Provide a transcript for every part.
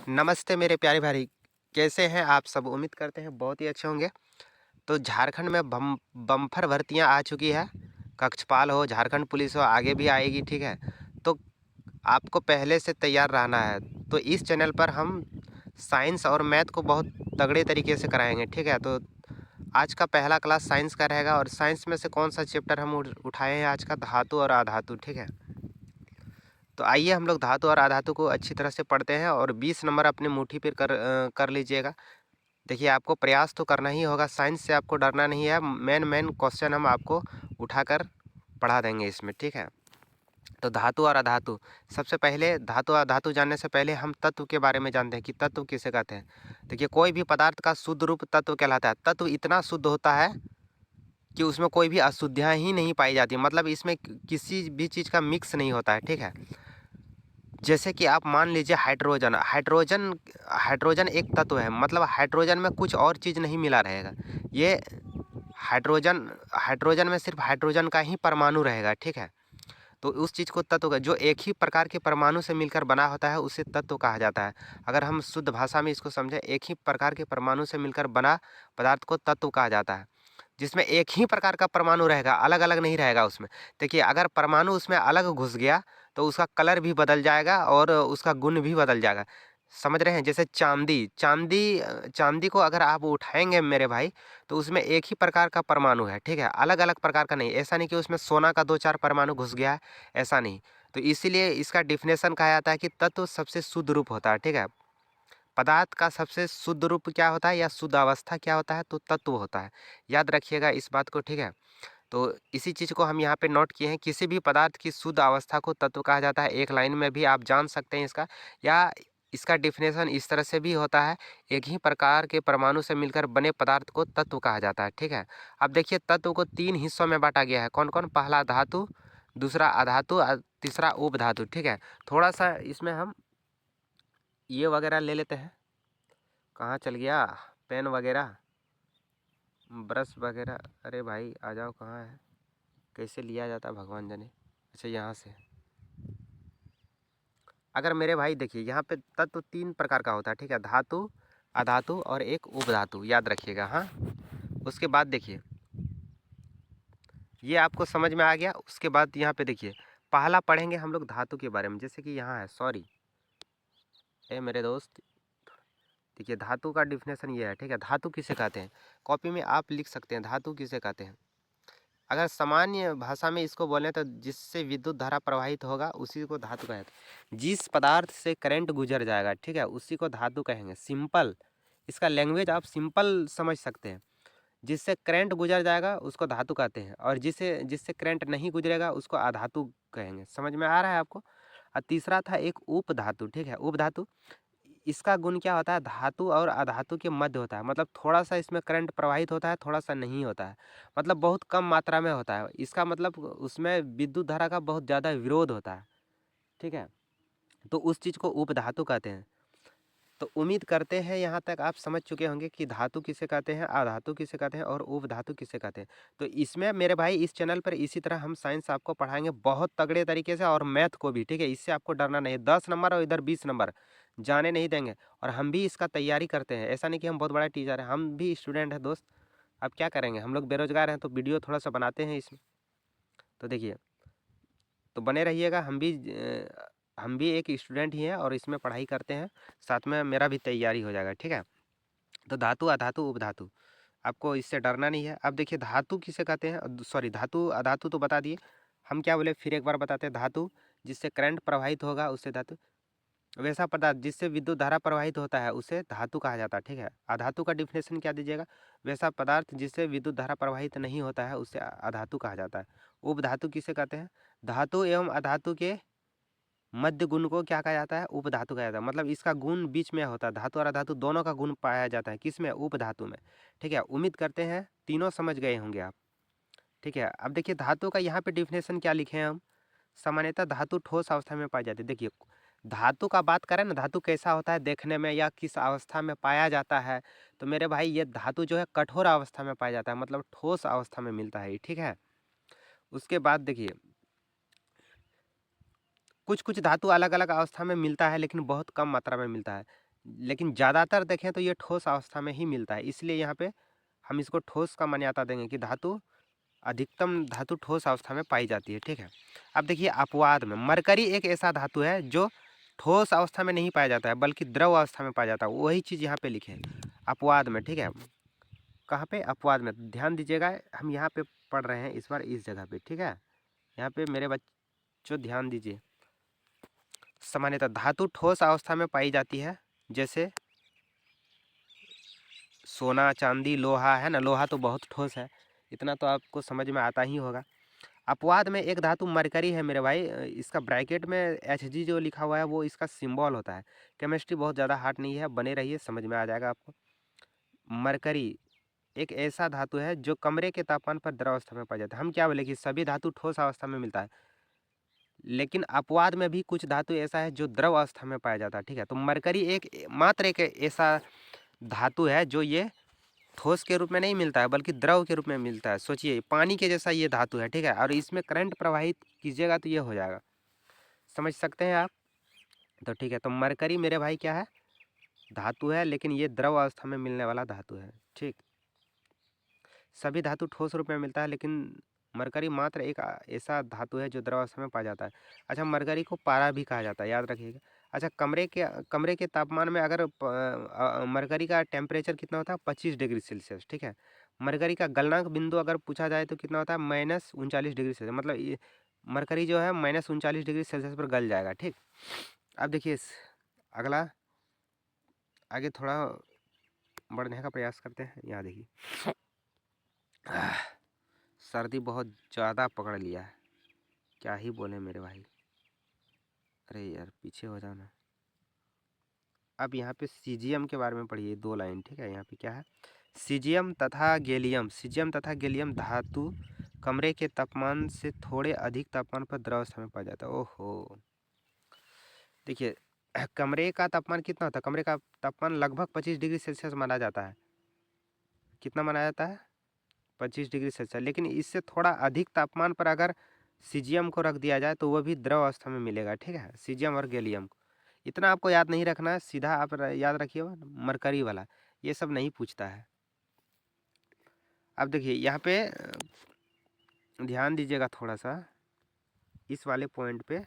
नमस्ते मेरे प्यारे भाई, कैसे हैं आप सब? उम्मीद करते हैं बहुत ही अच्छे होंगे। तो झारखंड में बम्पर भर्तियां आ चुकी है। कक्षपाल हो, झारखंड पुलिस हो, आगे भी आएगी, ठीक है। तो आपको पहले से तैयार रहना है। तो इस चैनल पर हम साइंस और मैथ को बहुत तगड़े तरीके से कराएंगे, ठीक है। तो आज का पहला क्लास साइंस का रहेगा और साइंस में से कौन सा चैप्टर हम उठाए हैं आज का? धातु और अधातु, ठीक है। तो आइए हम लोग धातु और अधातु को अच्छी तरह से पढ़ते हैं और 20 नंबर अपने मुट्ठी पर कर लीजिएगा। देखिए, आपको प्रयास तो करना ही होगा, साइंस से आपको डरना नहीं है। मेन क्वेश्चन हम आपको उठाकर पढ़ा देंगे इसमें, ठीक है। तो धातु और अधातु, सबसे पहले धातु और अधातु जानने से पहले हम तत्व के बारे में जानते हैं कि तत्व किसे कहते हैं। देखिए, कोई भी पदार्थ का शुद्ध रूप तत्व कहलाता है। तत्व इतना शुद्ध होता है कि उसमें कोई भी अशुद्धियाँ ही नहीं पाई जाती, मतलब इसमें किसी भी चीज़ का मिक्स नहीं होता है, ठीक है। जैसे कि आप मान लीजिए हाइड्रोजन हाइड्रोजन हाइड्रोजन एक तत्व है, मतलब हाइड्रोजन में कुछ और चीज़ नहीं मिला रहेगा। ये हाइड्रोजन हाइड्रोजन में सिर्फ हाइड्रोजन का ही परमाणु रहेगा, ठीक है। तो उस चीज़ को तत्व जो एक ही प्रकार के परमाणु से मिलकर बना होता है उसे तत्व कहा जाता है। अगर हम शुद्ध भाषा में इसको समझें, एक ही प्रकार के परमाणु से मिलकर बना पदार्थ को तत्व कहा जाता है, जिसमें एक ही प्रकार का परमाणु रहेगा, अलग अलग नहीं रहेगा उसमें। देखिए, अगर परमाणु उसमें अलग घुस गया तो उसका कलर भी बदल जाएगा और उसका गुण भी बदल जाएगा। समझ रहे हैं? जैसे चांदी को अगर आप उठाएंगे मेरे भाई, तो उसमें एक ही प्रकार का परमाणु है, ठीक है, अलग अलग प्रकार का नहीं। ऐसा नहीं कि उसमें सोना का 2-4 परमाणु घुस गया है, ऐसा नहीं। तो इसीलिए इसका डिफिनेशन कहा जाता है कि तत्व सबसे शुद्ध रूप होता है, ठीक है। पदार्थ का सबसे शुद्ध रूप क्या होता है या शुद्ध अवस्था क्या होता है? तो तत्व होता है। याद रखिएगा इस बात को, ठीक है। तो इसी चीज़ को हम यहाँ पे नोट किए हैं, किसी भी पदार्थ की शुद्ध अवस्था को तत्व कहा जाता है। एक लाइन में भी आप जान सकते हैं इसका, या इसका डिफिनेशन इस तरह से भी होता है, एक ही प्रकार के परमाणु से मिलकर बने पदार्थ को तत्व कहा जाता है, ठीक है। अब देखिए, तत्व को 3 हिस्सों में बांटा गया है। कौन कौन? पहला धातु, दूसरा अधातु, तीसरा उपधातु, ठीक है। थोड़ा सा इसमें हम ये वगैरह ले लेते हैं। कहाँ चल गया पेन वगैरह, ब्रश वगैरह? अरे भाई आ जाओ, कहाँ है? कैसे लिया जाता है भगवान जाने। अच्छा, यहाँ से। अगर मेरे भाई देखिए, यहाँ पे तत्व 3 प्रकार का होता है, ठीक है। धातु, अधातु और एक उपधातु, याद रखिएगा, हाँ। उसके बाद देखिए, ये आपको समझ में आ गया। उसके बाद यहाँ पे देखिए, पहला पढ़ेंगे हम लोग धातु के बारे में। जैसे कि यहाँ है, सॉरी ए मेरे दोस्त, देखिए धातु का डिफिनेशन ये है, ठीक है। धातु किसे कहते हैं? कॉपी में आप लिख सकते हैं, धातु किसे कहते हैं। अगर सामान्य भाषा में इसको बोलें तो जिससे विद्युत धारा प्रवाहित होगा उसी को धातु कहते हैं। जिस पदार्थ से करंट गुजर जाएगा, ठीक है, उसी को धातु कहेंगे। सिंपल, इसका लैंग्वेज आप सिंपल समझ सकते हैं। जिससे करंट गुजर जाएगा उसको धातु कहते हैं, और जिससे जिससे करंट नहीं गुजरेगा उसको अधातु कहेंगे। समझ में आ रहा है आपको? और तीसरा था एक उपधातु, ठीक है। उपधातु, इसका गुण क्या होता है? धातु और अधातु के मध्य होता है, मतलब थोड़ा सा इसमें करंट प्रवाहित होता है, थोड़ा सा नहीं होता है, मतलब बहुत कम मात्रा में होता है। इसका मतलब उसमें विद्युत धारा का बहुत ज़्यादा विरोध होता है, ठीक है। तो उस चीज़ को उपधातु कहते हैं। तो उम्मीद करते हैं यहाँ तक आप समझ चुके होंगे कि धातु किसे कहते हैं, अधातु किसे कहते हैं और उपधातु किसे कहते हैं। तो इसमें मेरे भाई इस चैनल पर इसी तरह हम साइंस आपको पढ़ाएंगे बहुत तगड़े तरीके से, और मैथ को भी, ठीक है। इससे आपको डरना नहीं है। 10 नंबर और इधर 20 नंबर जाने नहीं देंगे। और हम भी इसका तैयारी करते हैं, ऐसा नहीं कि हम बहुत बड़ा टीचर हैं, हम भी स्टूडेंट हैं दोस्त। अब क्या करेंगे, हम लोग बेरोजगार हैं, तो वीडियो थोड़ा सा बनाते हैं इसमें। तो देखिए, तो बने रहिएगा। हम भी एक स्टूडेंट ही हैं और इसमें पढ़ाई करते हैं, साथ में मेरा भी तैयारी हो जाएगा, ठीक है। तो धातु, अधातु, उपधातु, आपको इससे डरना नहीं है। अब देखिए, धातु किसे कहते हैं, सॉरी, धातु अधातु तो बता दिए। हम क्या बोले, फिर एक बार बताते हैं। धातु, जिससे करंट प्रवाहित होगा उससे धातु। वैसा पदार्थ जिससे विद्युत धारा प्रवाहित होता है उसे धातु कहा जाता है, ठीक है। अधातु का डिफिनेशन क्या दीजिएगा? वैसा पदार्थ जिससे विद्युत धारा प्रवाहित नहीं होता है उसे अधातु कहा जाता है। उपधातु किसे कहते हैं? धातु एवं अधातु के मध्य गुण को क्या कहा जाता है? उपधातु कहा जाता है। मतलब इसका गुण बीच में होता है, धातु और अधातु दोनों का गुण पाया जाता है, किसमें? उपधातु में, ठीक है। उम्मीद करते हैं तीनों समझ गए होंगे आप, ठीक है। अब देखिए, धातु का यहाँ पे डिफिनेशन क्या लिखे हैं हम? सामान्यतः धातु ठोस अवस्था में पाई जाती है। देखिए, धातु का बात करें ना, धातु कैसा होता है देखने में या किस अवस्था में पाया जाता है, तो मेरे भाई ये धातु जो है कठोर अवस्था में पाया जाता है, मतलब ठोस अवस्था में मिलता है, ठीक है। उसके बाद देखिए, कुछ कुछ धातु अलग अलग अवस्था में मिलता है लेकिन बहुत कम मात्रा में मिलता है। लेकिन ज़्यादातर देखें तो ये ठोस अवस्था में ही मिलता है, इसलिए यहाँ पे हम इसको ठोस का मान्यता देंगे कि धातु अधिकतम धातु ठोस अवस्था में पाई जाती है। ठीक है, अब देखिए अपवाद में मरकरी एक ऐसा धातु है जो ठोस अवस्था में नहीं पाया जाता है बल्कि द्रव अवस्था में पाया जाता है, वही चीज़ यहाँ पे लिखे अपवाद में। ठीक है, कहाँ पे? अपवाद में। ध्यान दीजिएगा, हम यहाँ पे पढ़ रहे हैं इस बार इस जगह पे। ठीक है, यहाँ पे मेरे बच्चों ध्यान दीजिए। सामान्यतः धातु ठोस अवस्था में पाई जाती है, जैसे सोना, चांदी, लोहा, है ना। लोहा तो बहुत ठोस है, इतना तो आपको समझ में आता ही होगा। अपवाद में एक धातु मरकरी है मेरे भाई, इसका ब्रैकेट में Hg जो लिखा हुआ है वो इसका सिंबल होता है। केमिस्ट्री बहुत ज़्यादा हार्ड नहीं है, बने रहिए, समझ में आ जाएगा आपको। मरकरी एक ऐसा धातु है जो कमरे के तापमान पर द्रव अवस्था में पाया जाता है। हम क्या बोले कि सभी धातु ठोस अवस्था में मिलता है, लेकिन अपवाद में भी कुछ धातु ऐसा है जो द्रव अवस्था में पाया जाता है। ठीक है, तो मरकरी मात्र एक ऐसा धातु है जो ये ठोस के रूप में नहीं मिलता है बल्कि द्रव के रूप में मिलता है। सोचिए, पानी के जैसा ये धातु है। ठीक है, और इसमें करंट प्रवाहित कीजिएगा तो ये हो जाएगा, समझ सकते हैं आप। तो ठीक है, तो मरकरी मेरे भाई क्या है? धातु है, लेकिन ये द्रव अवस्था में मिलने वाला धातु है। ठीक, सभी धातु ठोस रूप में मिलता है, लेकिन मरकरी मात्र एक ऐसा धातु है जो द्रव अवस्था में पाया जाता है। अच्छा, मरकरी को पारा भी कहा जाता है, याद रखिएगा। अच्छा, कमरे के तापमान में अगर मरकरी का टेम्परेचर कितना होता है? 25 डिग्री सेल्सियस। ठीक है, मरकरी का गलनांक बिंदु अगर पूछा जाए तो कितना होता है? -39 डिग्री सेल्सियस। मतलब ये मरकरी जो है -39 डिग्री सेल्सियस पर गल जाएगा। ठीक, अब देखिए अगला, आगे थोड़ा बढ़ने का प्रयास करते हैं। यहाँ देखिए, सर्दी बहुत ज़्यादा पकड़ लिया है, क्या ही बोले मेरे भाई। अरे यार पीछे हो जाना। अब यहाँ पे सीजियम के बारे में पढ़िए 2 लाइन। ठीक है, यहाँ पे क्या है? सीजियम तथा गैलियम धातु कमरे के तापमान से थोड़े अधिक तापमान पर द्रव अवस्था में पाया जाता है। ओहो, देखिए कमरे का तापमान कितना होता है? कमरे का तापमान लगभग 25 डिग्री सेल्सियस माना जाता है। कितना माना जाता है? 25 डिग्री सेल्सियस। लेकिन इससे थोड़ा अधिक तापमान पर अगर सीजियम को रख दिया जाए तो वह भी द्रव अवस्था में मिलेगा। ठीक है, सीजियम और गैलियम को इतना आपको याद नहीं रखना है, सीधा आप याद रखिए मरकरी वाला, ये सब नहीं पूछता है। अब देखिए यहाँ पे ध्यान दीजिएगा थोड़ा सा इस वाले पॉइंट पे।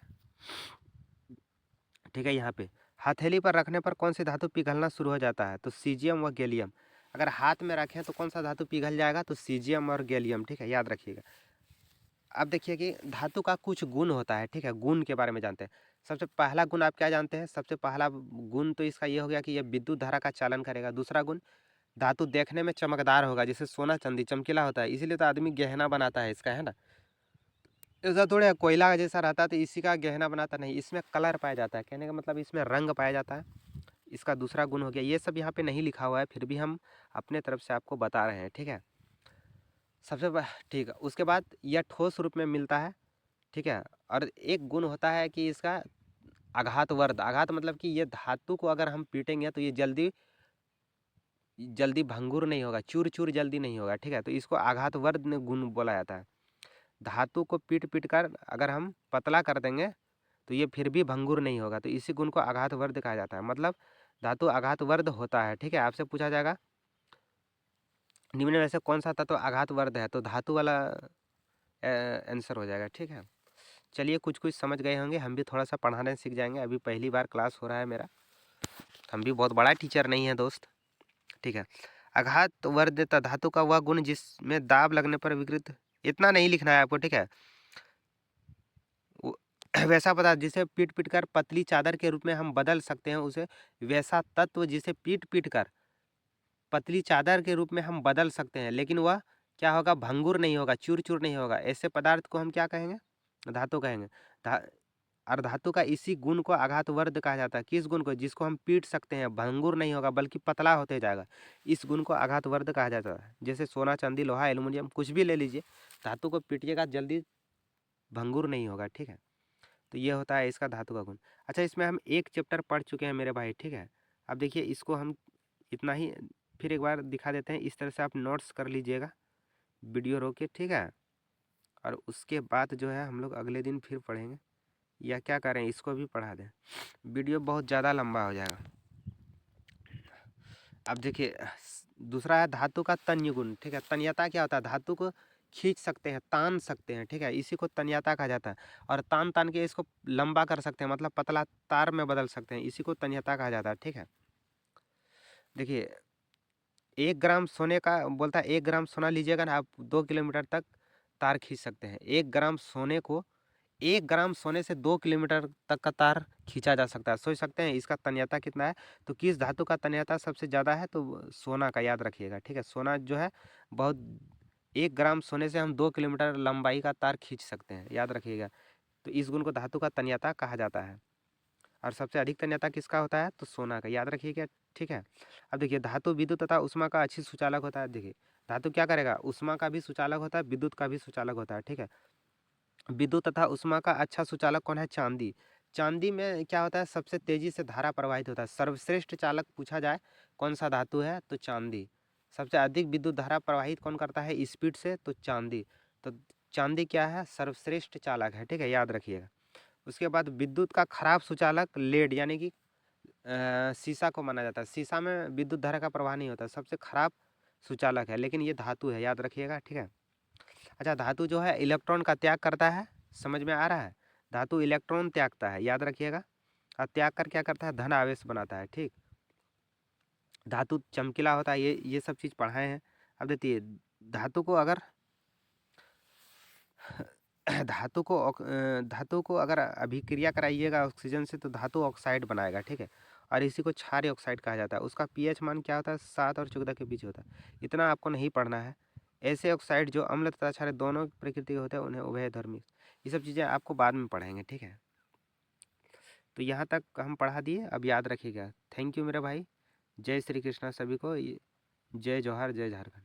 ठीक है, यहाँ पे हथेली पर रखने पर कौन सी धातु पिघलना शुरू हो जाता है? तो सीजियम व गैलियम। अगर हाथ में रखें तो कौन सा धातु पिघल जाएगा? तो सीजियम और गैलियम। ठीक है, याद रखिएगा। अब देखिए कि धातु का कुछ गुण होता है। ठीक है, गुण के बारे में जानते हैं। सबसे पहला गुण आप क्या जानते हैं? सबसे पहला गुण तो इसका ये हो गया कि ये विद्युत धारा का चालन करेगा। दूसरा गुण, धातु देखने में चमकदार होगा, जैसे सोना चांदी चमकीला होता है, इसीलिए तो आदमी गहना बनाता है इसका, है ना। ऐसा थोड़ा है कोयला का जैसा रहता है तो इसी का गहना बनाता नहीं, इसमें कलर पाया जाता है। कहने का मतलब इसमें रंग पाया जाता है, इसका दूसरा गुण हो गया। ये सब यहाँ पे नहीं लिखा हुआ है, फिर भी हम अपने तरफ से आपको बता रहे हैं। ठीक है, ठीक है, उसके बाद यह ठोस रूप में मिलता है। ठीक है, और एक गुण होता है कि इसका आघात मतलब कि ये धातु को अगर हम पीटेंगे तो ये जल्दी जल्दी भंगुर नहीं होगा, चूर चूर जल्दी नहीं होगा। ठीक है, तो इसको आघातवर्ध गुण बोला जाता है। धातु को पीट पीट कर अगर हम पतला कर देंगे तो ये फिर भी भंगुर नहीं होगा, तो इसी गुण को आघातवर्ध कहा जाता है। मतलब धातु आघातवर्ध होता है। ठीक है, आपसे पूछा जाएगा निम्न में से कौन सा तत्व आघातवर्ध है, तो धातु वाला आंसर हो जाएगा। ठीक है, चलिए कुछ कुछ समझ गए होंगे, हम भी थोड़ा सा पढ़ाने सीख जाएंगे। अभी पहली बार क्लास हो रहा है मेरा, हम भी बहुत बड़ा टीचर नहीं है दोस्त। ठीक है, आघातवर्ध धातु का वह गुण जिसमें दाब लगने पर विकृत, इतना नहीं लिखना है आपको। ठीक है, वैसा पदार्थ जिसे पीट पीट कर पतली चादर के रूप में हम बदल सकते हैं, उसे वैसा तत्व जिसे पीट पीट कर पतली चादर के रूप में हम बदल सकते हैं, लेकिन वह क्या होगा? भंगुर नहीं होगा, चूर चूर नहीं होगा। ऐसे पदार्थ को हम क्या कहेंगे? धातु कहेंगे। धा और धातु का इसी गुण को आघातवर्ध कहा जाता है। किस गुण को? जिसको हम पीट सकते हैं, भंगुर नहीं होगा बल्कि पतला होते जाएगा, इस गुण को आघातवर्ध कहा जाता है। जैसे सोना चांदी लोहा एल्युमिनियम कुछ भी ले लीजिए, धातु को पीटिएगा जल्दी भंगुर नहीं होगा। ठीक है, तो ये होता है इसका धातु का गुण। अच्छा, इसमें हम एक चैप्टर पढ़ चुके हैं मेरे भाई। ठीक है, अब देखिए इसको हम इतना ही फिर एक बार दिखा देते हैं। इस तरह से आप नोट्स कर लीजिएगा वीडियो रोक के। ठीक है, और उसके बाद जो है हम लोग अगले दिन फिर पढ़ेंगे, या क्या करें इसको भी पढ़ा दें, वीडियो बहुत ज़्यादा लंबा हो जाएगा। अब देखिए दूसरा है धातु का तन्य गुण, ठीक है। तन्यता क्या होता है, धातु को खींच सकते हैं, तान सकते हैं, ठीक है, इसी को तन्यता कहा जाता है। और तान तान के इसको लंबा कर सकते हैं, मतलब पतला तार में बदल सकते हैं, इसी को तन्यता कहा जाता है, ठीक है। देखिए 1 ग्राम सोने का बोलता है, 1 ग्राम सोना लीजिएगा ना आप 2 किलोमीटर तक तार खींच सकते हैं। 1 ग्राम सोने को 1 ग्राम सोने से 2 किलोमीटर तक का तार खींचा जा सकता है। सोच सकते हैं इसका तन्यता कितना है। तो किस धातु का तन्यता सबसे ज़्यादा है, तो सोना का, याद रखिएगा, ठीक है। सोना जो है बहुत, 1 ग्राम सोने से हम 2 किलोमीटर लंबाई का तार खींच सकते हैं, याद रखिएगा। तो इस गुण को धातु का तन्यता कहा जाता है। और सबसे अधिक तन्यता किसका होता है, तो सोना का, याद रखिएगा, ठीक है। अब देखिए धातु विद्युत तथा उष्मा का अच्छी सुचालक होता है। देखिए धातु क्या करेगा, उष्मा का भी सुचालक होता है, विद्युत का भी सुचालक होता है, ठीक है। विद्युत तथा उष्मा का अच्छा सुचालक कौन है, चांदी। चांदी में क्या होता है, सबसे तेजी से धारा प्रवाहित होता है। सर्वश्रेष्ठ चालक पूछा जाए कौन सा धातु है, तो चांदी। सबसे अधिक विद्युत धारा प्रवाहित कौन करता है स्पीड से, तो चांदी। तो चांदी क्या है, सर्वश्रेष्ठ चालक है, ठीक है, याद रखिएगा। उसके बाद विद्युत का खराब सुचालक लेड यानी कि शीशा को माना जाता है। शीशा में विद्युत धारा का प्रवाह नहीं होता, सबसे खराब सुचालक है, लेकिन ये धातु है, याद रखिएगा, ठीक है। अच्छा धातु जो है इलेक्ट्रॉन का त्याग करता है, समझ में आ रहा है। धातु इलेक्ट्रॉन त्यागता है, याद रखिएगा। और त्याग कर क्या करता है, धन आवेश बनाता है, ठीक। धातु चमकीला होता है, ये सब चीज़ पढ़ाए हैं। अब देखिए धातु को अगर धातु को अगर अभिक्रिया कराइएगा ऑक्सीजन से, तो धातु ऑक्साइड बनाएगा, ठीक है। और इसी को क्षारीय ऑक्साइड कहा जाता है। उसका पीएच मान क्या होता है, 7 और 14 के बीच होता है। इतना आपको नहीं पढ़ना है। ऐसे ऑक्साइड जो अम्ल तथा क्षारीय दोनों प्रकृति के होते हैं, उन्हें उभयधर्मी, ये सब चीज़ें आपको बाद में पढ़ाएंगे, ठीक है। तो यहाँ तक हम पढ़ा दिए, अब याद रखिएगा। थैंक यू मेरे भाई। जय श्री कृष्णा सभी को। जय जौहर, जय झारखंड।